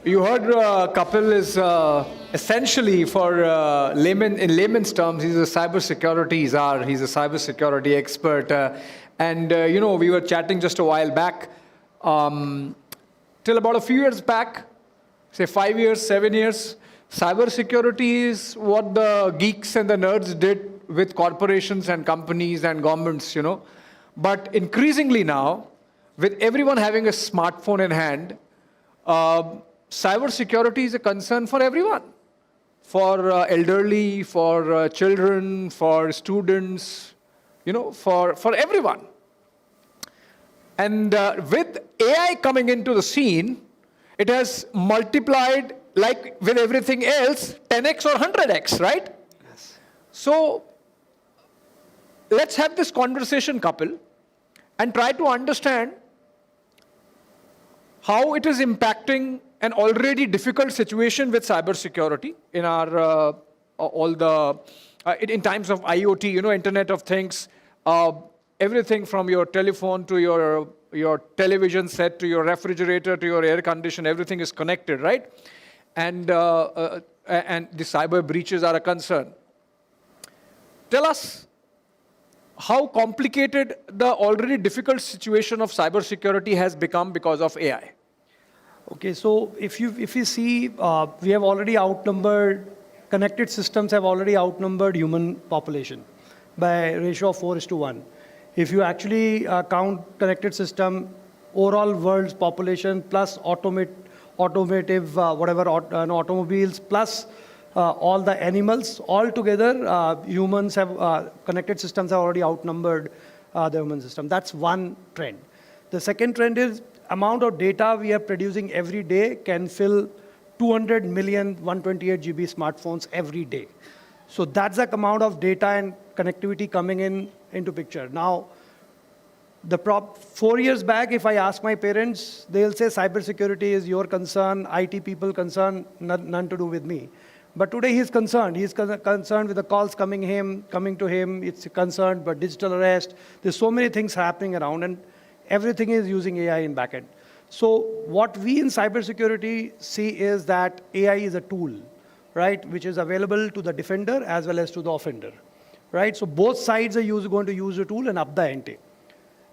You heard Kapil is essentially, for in layman's terms, he's a cybersecurity czar. He's a cybersecurity expert. We were chatting just a while back. Till about a few years back, say 5 years, 7 years, cybersecurity is what the geeks and the nerds did with corporations and companies and governments, But increasingly now, with everyone having a smartphone in hand, cybersecurity is a concern for everyone, for elderly, for children, for students, for everyone. And with AI coming into the scene, it has multiplied, like with everything else, 10x or 100x, right? Yes. So let's have this conversation, Kapil, and try to understand how it is impacting an already difficult situation with cybersecurity in our in times of IoT, Internet of Things, everything from your telephone to your television set to your refrigerator to your air conditioner, everything is connected, right? And the cyber breaches are a concern. Tell us how complicated the already difficult situation of cybersecurity has become because of AI. Okay, so if you see, we have already outnumbered, connected systems have already outnumbered human population by a ratio of 4:1. If you actually count connected system, overall world's population plus automotive, automobiles plus all the animals, all together, humans have, connected systems have already outnumbered the human system. That's one trend. The second trend is amount of data we are producing every day can fill 200 million 128 GB smartphones every day. So that's the amount of data and connectivity coming into picture. Now, 4 years back, if I ask my parents, they'll say cybersecurity is your concern, IT people concern, none to do with me. But today he's concerned. He's concerned with the calls coming to him. It's concerned about digital arrest. There's so many things happening around, and everything is using AI in backend. So what we in cybersecurity see is that AI is a tool, right, which is available to the defender as well as to the offender, right? So both sides are going to use the tool and up the ante.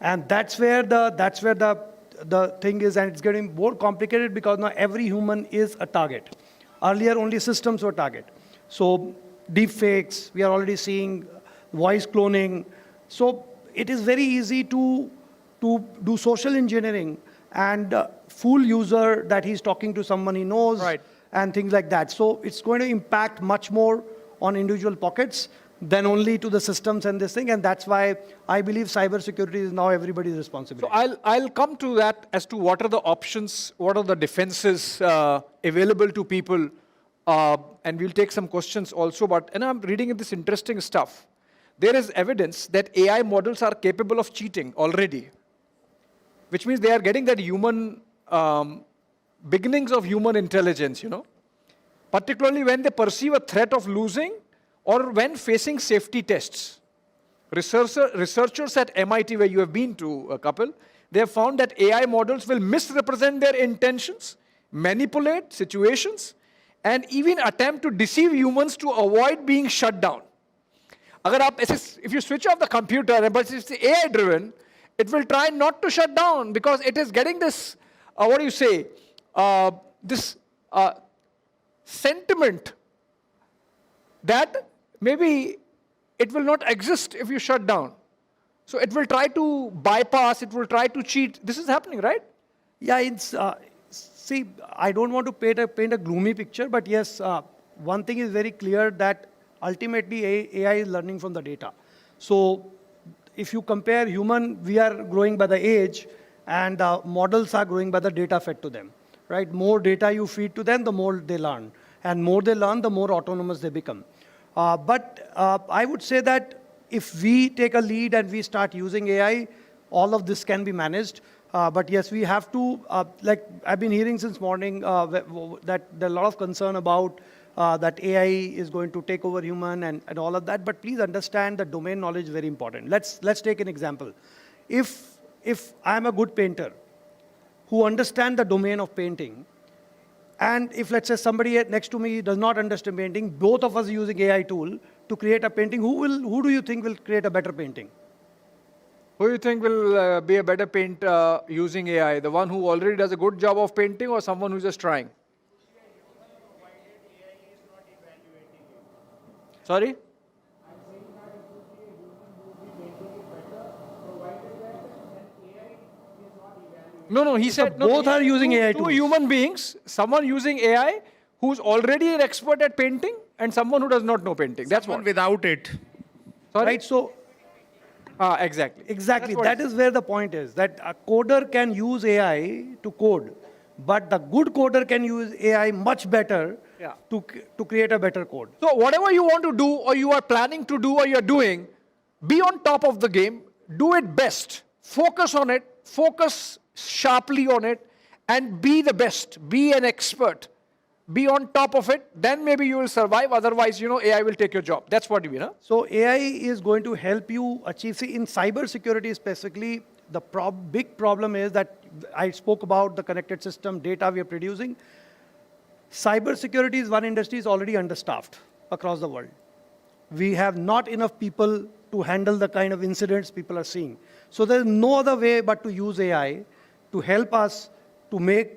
And that's where the thing is, and it's getting more complicated because now every human is a target. Earlier, only systems were target. So deepfakes, we are already seeing voice cloning. So it is very easy to do social engineering and fool user that he's talking to someone he knows, right, and things like that. So it's going to impact much more on individual pockets than only to the systems and this thing. And that's why I believe cybersecurity is now everybody's responsibility. So I'll come to that as to what are the options, what are the defenses available to people, and we'll take some questions also. And I'm reading this interesting stuff. There is evidence that AI models are capable of cheating already, which means they are getting that human, beginnings of human intelligence, particularly when they perceive a threat of losing or when facing safety tests. Researchers at MIT, where you have been to, Kapil, they have found that AI models will misrepresent their intentions, manipulate situations, and even attempt to deceive humans to avoid being shut down. If you switch off the computer, but it's AI driven, it will try not to shut down because it is getting this, this sentiment that maybe it will not exist if you shut down. So it will try to bypass, it will try to cheat. This is happening, right? Yeah, it's, see, I don't want to paint a gloomy picture, but yes, one thing is very clear that ultimately AI is learning from the data. So if you compare human, we are growing by the age, and models are growing by the data fed to them, right? More data you feed to them, the more they learn. And more they learn, the more autonomous they become. But I would say that if we take a lead and we start using AI, all of this can be managed. But yes, we have to, like I've been hearing since morning that there are a lot of concern about that AI is going to take over human and all of that. But please understand that domain knowledge is very important. Let's take an example. If I'm a good painter who understands the domain of painting, And if, let's say, somebody next to me does not understand painting, both of us are using AI tool to create a painting. Who do you think will create a better painting? Who do you think will be a better painter using AI? The one who already does a good job of painting or someone who's just trying? Sorry? No, he said no, both are using AI two tools. human beings, someone using AI who's already an expert at painting and someone who does not know painting. That's Someone what. without it. Sorry? Right? So Exactly. exactly, That's what that it is where the point is, that a coder can use AI to code, but the good coder can use AI much better Yeah. to create a better code. So whatever you want to do or you are planning to do or you're doing, be on top of the game, do it best, focus on it, focus sharply on it, and be the best, be an expert, be on top of it, then maybe you will survive, otherwise, AI will take your job. That's what you know. So AI is going to help you achieve, see, in cybersecurity specifically, the big problem is that I spoke about the connected system data we are producing. Cybersecurity is one industry is already understaffed across the world. We have not enough people to handle the kind of incidents people are seeing. So there's no other way but to use AI to help us to make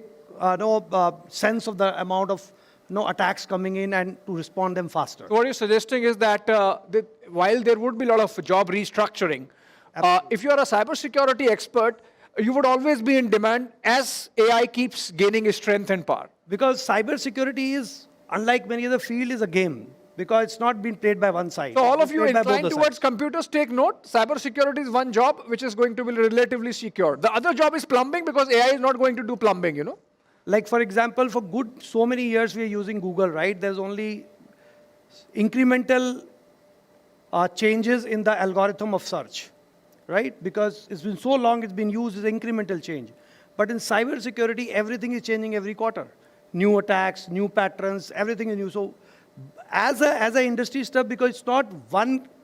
sense of the amount of attacks coming in and to respond them faster. So what you're suggesting is that while there would be a lot of job restructuring, if you're a cybersecurity expert, you would always be in demand as AI keeps gaining its strength and power. Because cybersecurity is, unlike many other field, is a game. Because it's not being played by one side. So all It's of you played by both inclined the towards sides. computers, take note. Cybersecurity is one job which is going to be relatively secure. The other job is plumbing because AI is not going to do plumbing, Like, for example, for so many years we are using Google, right? There's only incremental changes in the algorithm of search, right? Because it's been so long, it's been used as incremental change. But in cybersecurity, everything is changing every quarter. New attacks, new patterns, everything is new. So as a industry stuff, because it's not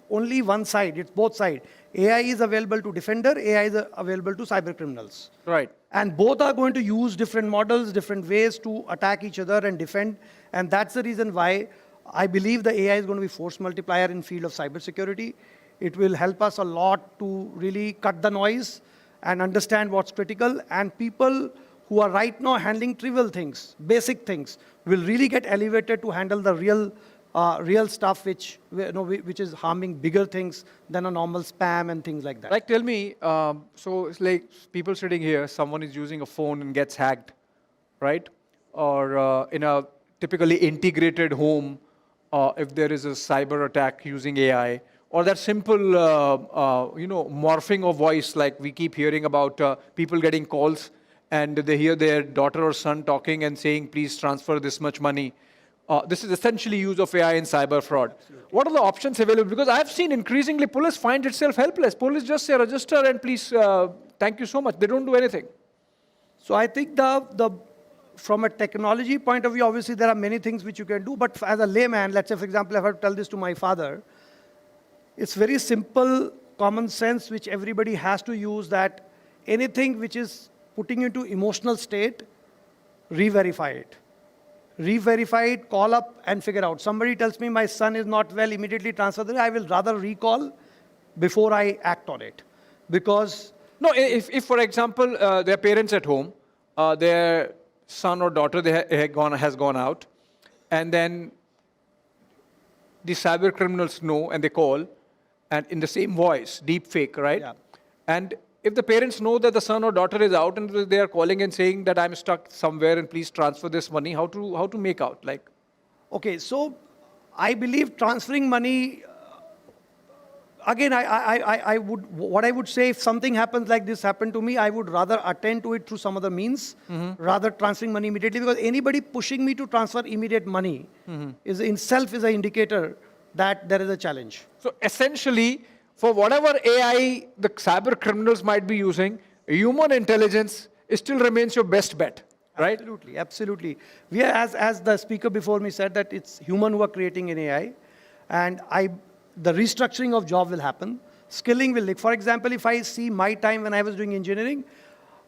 only one side, it's both sides. AI is available to defender, AI is available to cyber criminals. Right. And both are going to use different models, different ways to attack each other and defend. And that's the reason why I believe the AI is going to be force multiplier in field of cybersecurity. It will help us a lot to really cut the noise and understand what's critical. And people who are right now handling trivial things, basic things, will really get elevated to handle the real stuff which is harming bigger things than a normal spam and things like that. Like, tell me, so it's like people sitting here, someone is using a phone and gets hacked, right? Or in a typically integrated home, if there is a cyber attack using AI, or that simple, morphing of voice, like we keep hearing about people getting calls and they hear their daughter or son talking and saying, please transfer this much money. This is essentially use of AI in cyber fraud. Absolutely. What are the options available? Because I've seen increasingly police find itself helpless. Police just say register and please, thank you so much. They don't do anything. So I think from a technology point of view, obviously there are many things which you can do. But as a layman, let's say, for example, if I tell this to my father, it's very simple, common sense, which everybody has to use, that anything which is putting you into emotional state, re-verify it. Re-verify it, call up and figure out. Somebody tells me my son is not well, immediately transfer them. I will rather recall before I act on it. Because... No, if for example, their parents at home, their son or daughter has gone out, and then the cyber criminals know and they call, and in the same voice, deep fake, right? Yeah. And if the parents know that the son or daughter is out and they are calling and saying that I'm stuck somewhere and please transfer this money, how to make out? Like, okay, so I believe transferring money, again, what I would say, if something happens like this happened to me, I would rather attend to it through some other means, rather transferring money immediately, because anybody pushing me to transfer immediate money is in self is an indicator that there is a challenge. so essentially, for whatever AI the cyber criminals might be using, human intelligence still remains your best bet, right? Absolutely, absolutely. We are, as the speaker before me said, that it's human who are creating an AI, and the restructuring of job will happen. Skilling will, for example, if I see my time when I was doing engineering,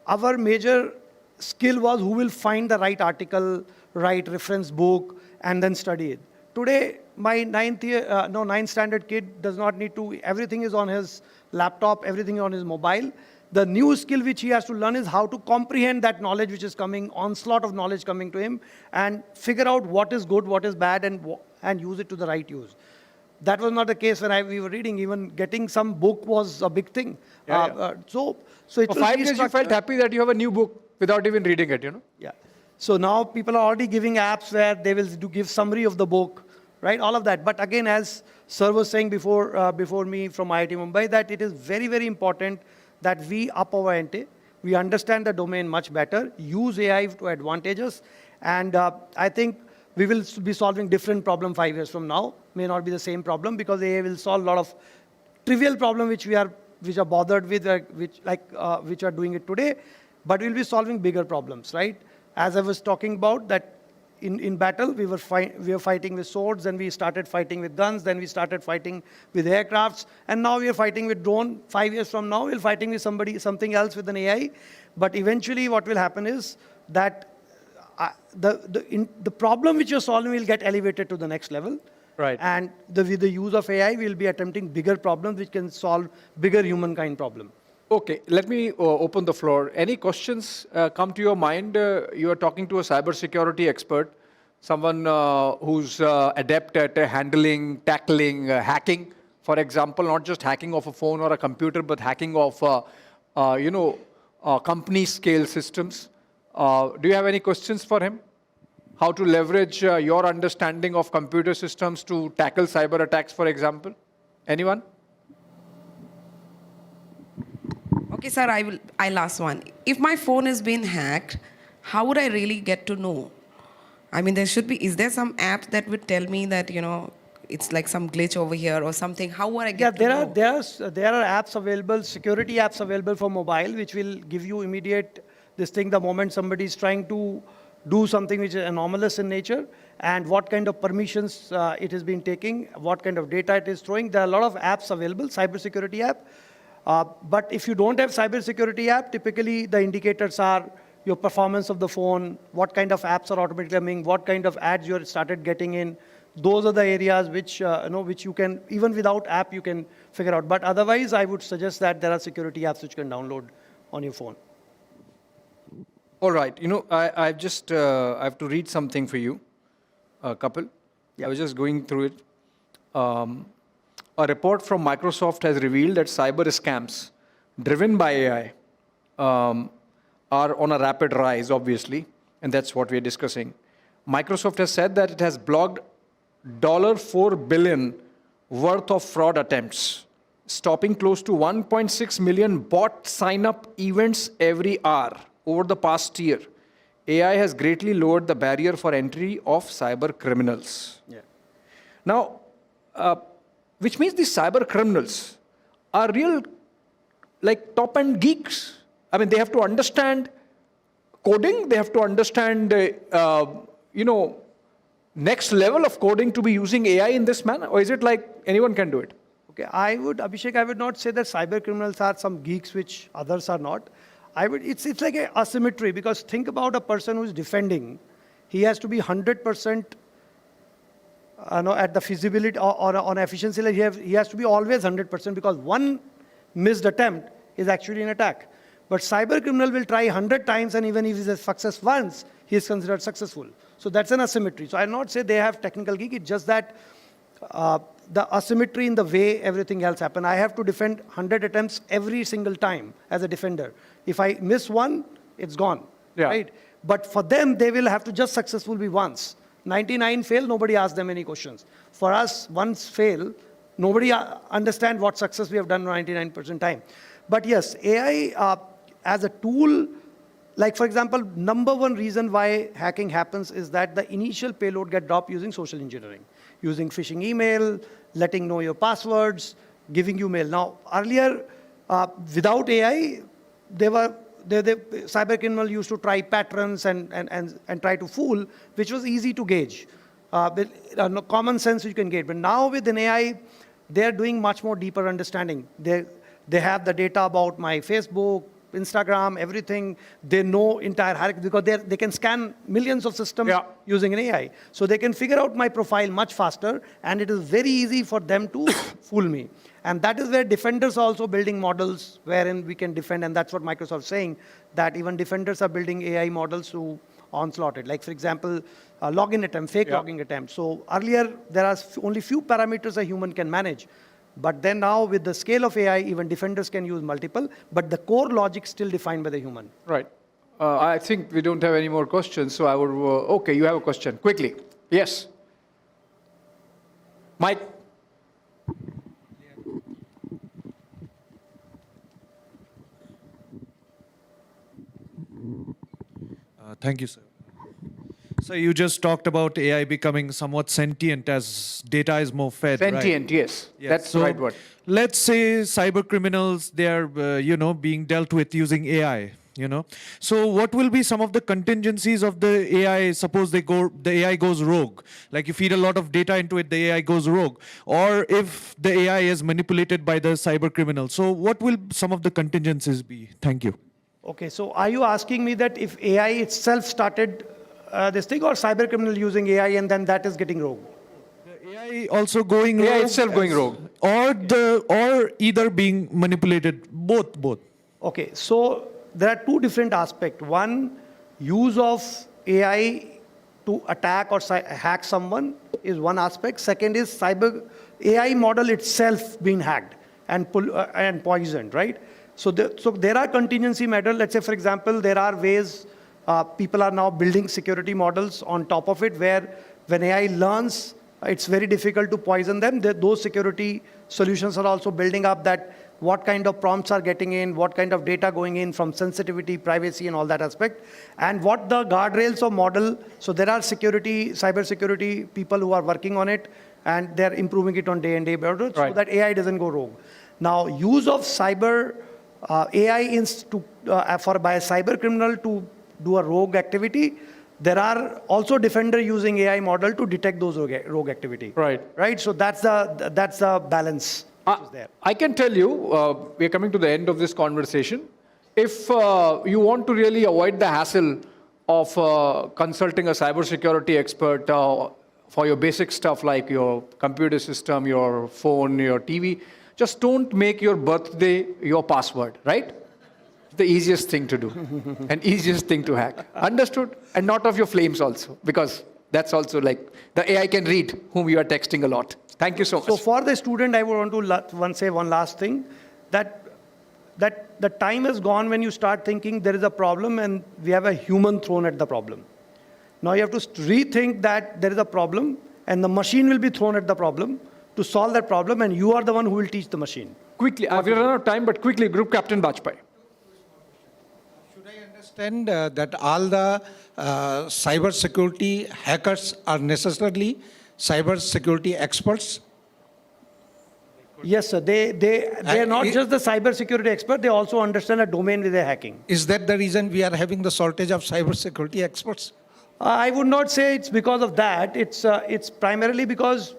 our major skill was who will find the right article, right reference book, and then study it. Today, my ninth standard kid does not need to, everything is on his laptop, everything is on his mobile. The new skill which he has to learn is how to comprehend that knowledge which is coming, onslaught of knowledge coming to him, and figure out what is good, what is bad, and use it to the right use. That was not the case when we were reading. Even getting some book was a big thing. So it For will 5 be years, you felt structured. happy that you have a new book without even reading it, Yeah. So now people are already giving apps where they will give summary of the book, right? All of that. But again, as Sir was saying before me from IIT Mumbai, that it is very, very important that we up our ante, we understand the domain much better, use AI to advantages, and I think we will be solving different problem 5 years from now. May not be the same problem because AI will solve a lot of trivial problem which are bothered with, which are doing it today, but we'll be solving bigger problems, right? As I was talking about that in battle, we were fighting with swords, then we started fighting with guns, then we started fighting with aircrafts, and now we are fighting with drone. 5 years from now, we're fighting with something else with an AI. But eventually what will happen is that the problem which you're solving will get elevated to the next level. Right. And with the use of AI, we'll be attempting bigger problems which can solve bigger humankind problem. Okay, let me open the floor. Any questions come to your mind? You are talking to a cybersecurity expert, someone who's adept at handling, tackling, hacking, for example, not just hacking of a phone or a computer, but hacking of, company scale systems. Do you have any questions for him? How to leverage your understanding of computer systems to tackle cyber attacks, for example? Anyone? Okay, sir, I'll ask one. If my phone has been hacked, how would I really get to know? I mean, is there some app that would tell me that, it's like some glitch over here or something? How would I get to know? There are apps available, security apps available for mobile, which will give you immediate this thing the moment somebody is trying to do something which is anomalous in nature, and what kind of permissions it has been taking, what kind of data it is throwing. There are a lot of apps available, cybersecurity app. But if you don't have cybersecurity app, typically the indicators are your performance of the phone, what kind of apps are automatically coming, what kind of ads you started getting in. Those are the areas which you can, even without app, you can figure out. But otherwise, I would suggest that there are security apps which you can download on your phone. All right. I have to read something for you, Kapil. Yeah. I was just going through it. A report from Microsoft has revealed that cyber scams driven by AI are on a rapid rise, obviously, and that's what we're discussing. Microsoft has said that it has blocked $4 billion worth of fraud attempts, stopping close to 1.6 million bot sign-up events every hour over the past year. AI has greatly lowered the barrier for entry of cyber criminals. Yeah. Now, which means these cyber criminals are real, like top-end geeks. I mean, they have to understand coding. They have to understand, next level of coding to be using AI in this manner. Or is it like anyone can do it? Okay, Abhishek, I would not say that cyber criminals are some geeks which others are not. It's like an asymmetry, because think about a person who's defending. He has to be 100% at the feasibility or on efficiency level. He has to be always 100%, because one missed attempt is actually an attack. But cyber criminal will try 100 times, and even if he's a success once, he is considered successful. So that's an asymmetry. So I'll not say they have technical geek. It's just that the asymmetry in the way everything else happens. I have to defend 100 attempts every single time as a defender. If I miss one, it's gone, right? But for them, they will have to just successful be once. 99 fail, nobody asks them any questions. For us, once fail, nobody understand what success we have done 99% time. But yes, AI as a tool, like for example, number one reason why hacking happens is that the initial payload get dropped using social engineering, using phishing email, letting know your passwords, giving you mail. Now, earlier, without AI, the cyber criminal used to try patterns and try to fool, which was easy to gauge. With common sense you can gauge. But now with an AI, they're doing much more deeper understanding. They have the data about my Facebook, Instagram, everything. They know entire hierarchy because they can scan millions of systems Yeah. using an AI. So they can figure out my profile much faster, and it is very easy for them to fool me. And that is where defenders are also building models wherein we can defend, and that's what Microsoft is saying, that even defenders are building AI models to onslaught it. Like, for example, login attempt, fake login attempt. So earlier, there are only few parameters a human can manage. But then now, with the scale of AI, even defenders can use multiple, but the core logic still defined by the human. Right. I think we don't have any more questions, so I would, okay, you have a question. Quickly. Yes. Mike. Thank you, sir. So you just talked about AI becoming somewhat sentient as data is more fed, Sentient, right? yes. That's the right word. Let's say cyber criminals, they are, being dealt with using AI, So what will be some of the contingencies of the AI? Suppose the AI goes rogue. Like you feed a lot of data into it, the AI goes rogue. Or if the AI is manipulated by the cyber criminal. So what will some of the contingencies be? Thank you. Okay, so are you asking me that if AI itself started this thing, or cyber criminal using AI and then that is getting rogue? The AI also going rogue. AI itself going rogue. Or either being manipulated, both. Okay, so there are two different aspects. One, use of AI to attack or hack someone is one aspect. Second is cyber AI model itself being hacked and poisoned, right? So there are contingency measures. Let's say, for example, there are ways people are now building security models on top of it, where when AI learns, it's very difficult to poison them. Those security solutions are also building up, that what kind of prompts are getting in, what kind of data going in from sensitivity, privacy, and all that aspect, and what the guardrails of model. So there are cyber security people who are working on it, and they're improving it on day and day basis, so that AI doesn't go rogue. Now, use of cyber AI by a cyber criminal to do a rogue activity, there are also defender using AI model to detect those rogue activity. Right. So that's the balance which is there. I can tell you, we are coming to the end of this conversation. If you want to really avoid the hassle of consulting a cybersecurity expert for your basic stuff like your computer system, your phone, your TV, just don't make your birthday your password, right? The easiest thing to do and easiest thing to hack. Understood? And not of your flames also, because that's also like the AI can read whom you are texting a lot. Thank you so much. So for the student, I would want to say one last thing, that the time has gone when you start thinking there is a problem and we have a human thrown at the problem. Now you have to rethink that there is a problem and the machine will be thrown at the problem to solve that problem, and you are the one who will teach the machine. Quickly, I've run out of time, but quickly, Group Captain Bajpai. Should I understand that all the cyber security hackers are necessarily cyber security experts? Yes, sir. They are not just the cyber security expert, they also understand the domain where they're hacking. Is that the reason we are having the shortage of cyber security experts? I would not say it's because of that. It's primarily because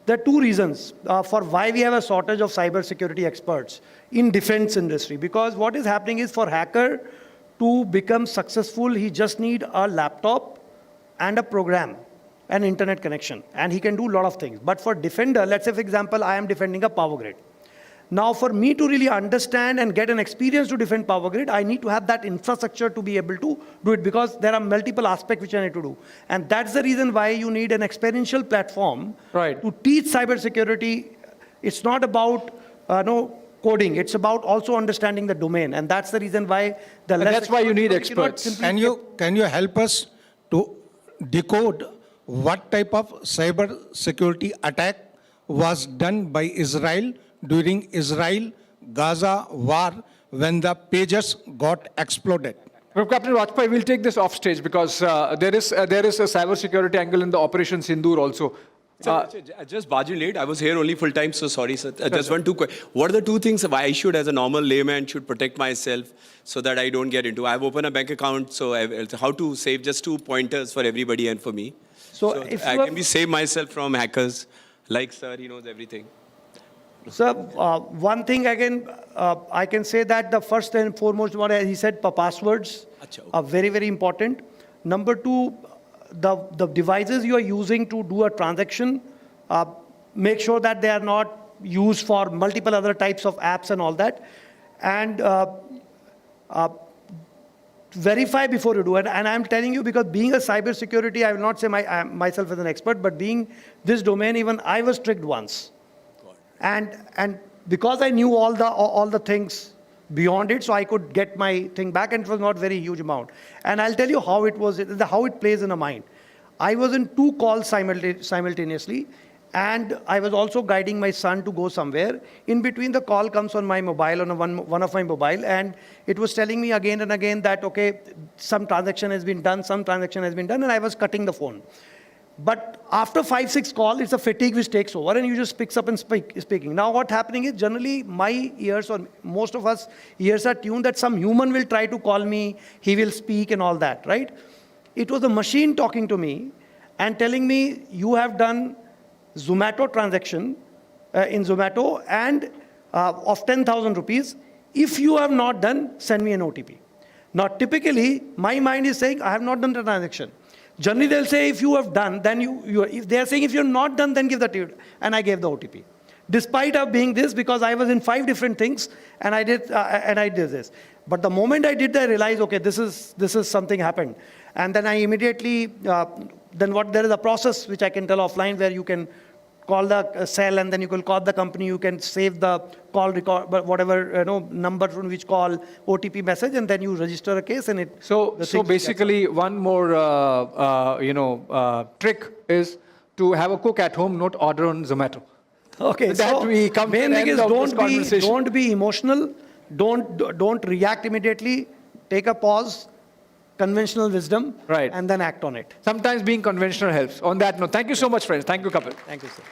there are two reasons for why we have a shortage of cybersecurity experts in defense industry. Because what is happening is, for hacker to become successful, he just need a laptop and a program, an internet connection, and he can do a lot of things. But for defender, let's say, for example, I am defending a power grid. Now, for me to really understand and get an experience to defend power grid, I need to have that infrastructure to be able to do it, because there are multiple aspects which I need to do. And that's the reason why you need an experiential platform to teach cybersecurity. It's not about coding. It's about also understanding the domain. And that's the reason why that's why you need experts. Can you help us to decode what type of cyber security attack was done by Israel during Israel-Gaza war when the pages got exploded? Group Captain Vajpayee, we'll take this off stage because there is a cybersecurity angle in the Operation Sindoor also. Just barging late. I was here only full time, so sorry, sir. Just one, two questions. What are the two things why I should, as a normal layman, should protect myself so that I don't get into? I've opened a bank account, so how to save, just 2 pointers for everybody and for me. So if I can save myself from hackers. Like sir, he knows everything. So one thing again, I can say that the first and foremost, what he said, passwords Acha, okay. are very, very important. Number two, the devices you are using to do a transaction, make sure that they are not used for multiple other types of apps and all that. And verify before you do it. And I'm telling you, because being a cybersecurity, I will not say myself as an expert, but being this domain, even I was tricked once. And because I knew all the things beyond it, so I could get my thing back, and it was not very huge amount. And I'll tell you how it was, how it plays in a mind. I was in 2 calls simultaneously, and I was also guiding my son to go somewhere. In between, the call comes on my mobile, on one of my mobile, and it was telling me again and again that, okay, some transaction has been done, and I was cutting the phone. But after 5-6 calls, it's a fatigue which takes over, and you just picks up and speaking. Now what's happening is, generally my ears, or most of us ears, are tuned that some human will try to call me, he will speak and all that, right? It was a machine talking to me and telling me, you have done Zomato transaction in Zomato and of 10,000 rupees. If you have not done, send me an OTP. Now typically, my mind is saying, I have not done the transaction. Generally, they'll say, if you have done, then if they're saying, if you're not done, then give the OTP. And I gave the OTP. Despite of being this, because I was in 5 different things, and I did this. But the moment I did that, I realized, okay, this is something happened. And then I immediately, there is a process which I can tell offline, where you can call the cell, and then you can call the company, you can save the call record, whatever number from which call, OTP message, and then you register a case, and it. So basically, one more trick is to have a cook at home, not order on Zomato. Okay, With that, we come to main the thing end is, of this conversation. don't be emotional, don't react immediately, take a pause, conventional wisdom, Right. and then act on it. Sometimes being conventional helps. On that note, thank you so much, friends. Thank you, Kapil. Thank you, sir.